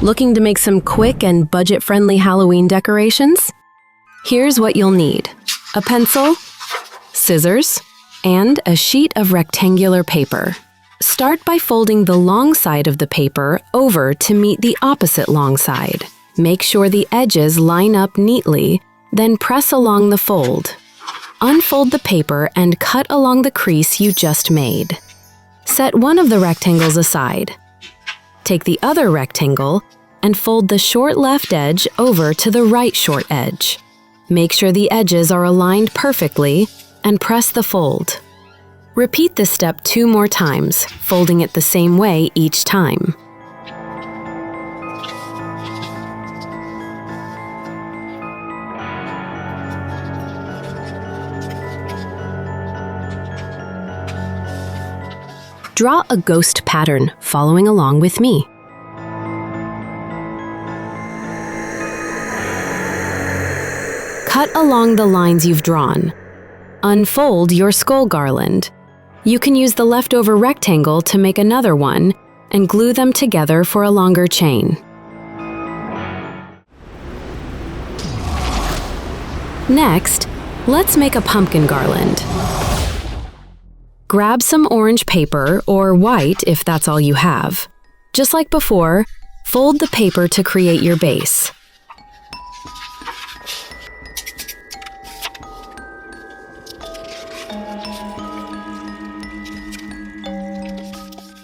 Looking to make some quick and budget-friendly Halloween decorations? Here's what you'll need: a pencil, scissors, and a sheet of rectangular paper. Start by folding the long side of the paper over to meet the opposite long side. Make sure the edges line up neatly, then press along the fold. Unfold the paper and cut along the crease you just made. Set one of the rectangles aside. Take the other rectangle and fold the short left edge over to the right short edge. Make sure the edges are aligned perfectly and press the fold. Repeat this step 2 more times, folding it the same way each time. Draw a ghost pattern, following along with me. Cut along the lines you've drawn. Unfold your skull garland. You can use the leftover rectangle to make another one and glue them together for a longer chain. Next, let's make a pumpkin garland. Grab some orange paper or white if that's all you have. Just like before, fold the paper to create your base.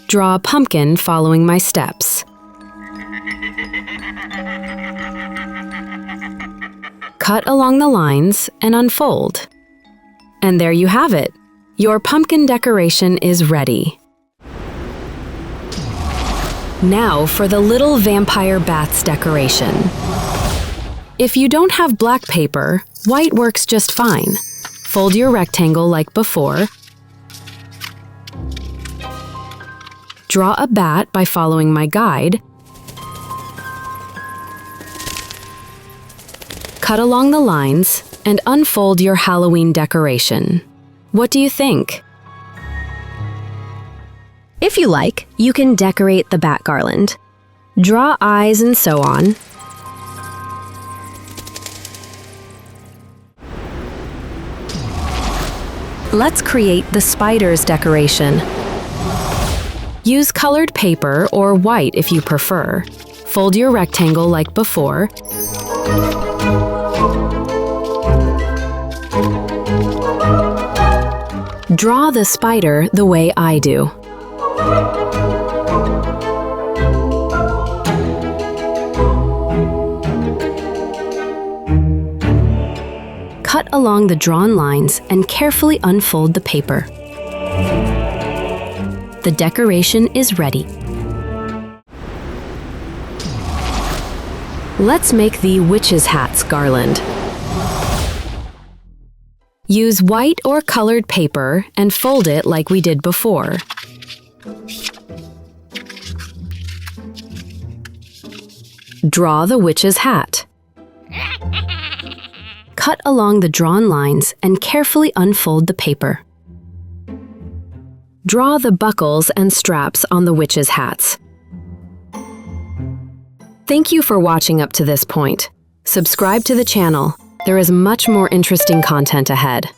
Draw a pumpkin following my steps. Cut along the lines and unfold. And there you have it. Your pumpkin decoration is ready. Now for the little vampire bats decoration. If you don't have black paper, white works just fine. Fold your rectangle like before. Draw a bat by following my guide. Cut along the lines and unfold your Halloween decoration. What do you think? If you like, you can decorate the bat garland. Draw eyes and so on. Let's create the spiders decoration. Use colored paper or white if you prefer. Fold your rectangle like before. Draw the spider the way I do. Cut along the drawn lines and carefully unfold the paper. The decoration is ready. Let's make the witches' hats garland. Use white or colored paper and fold it like we did before. Draw the witch's hat. Cut along the drawn lines and carefully unfold the paper. Draw the buckles and straps on the witches' hats. Thank you for watching up to this point. Subscribe to the channel. There is much more interesting content ahead.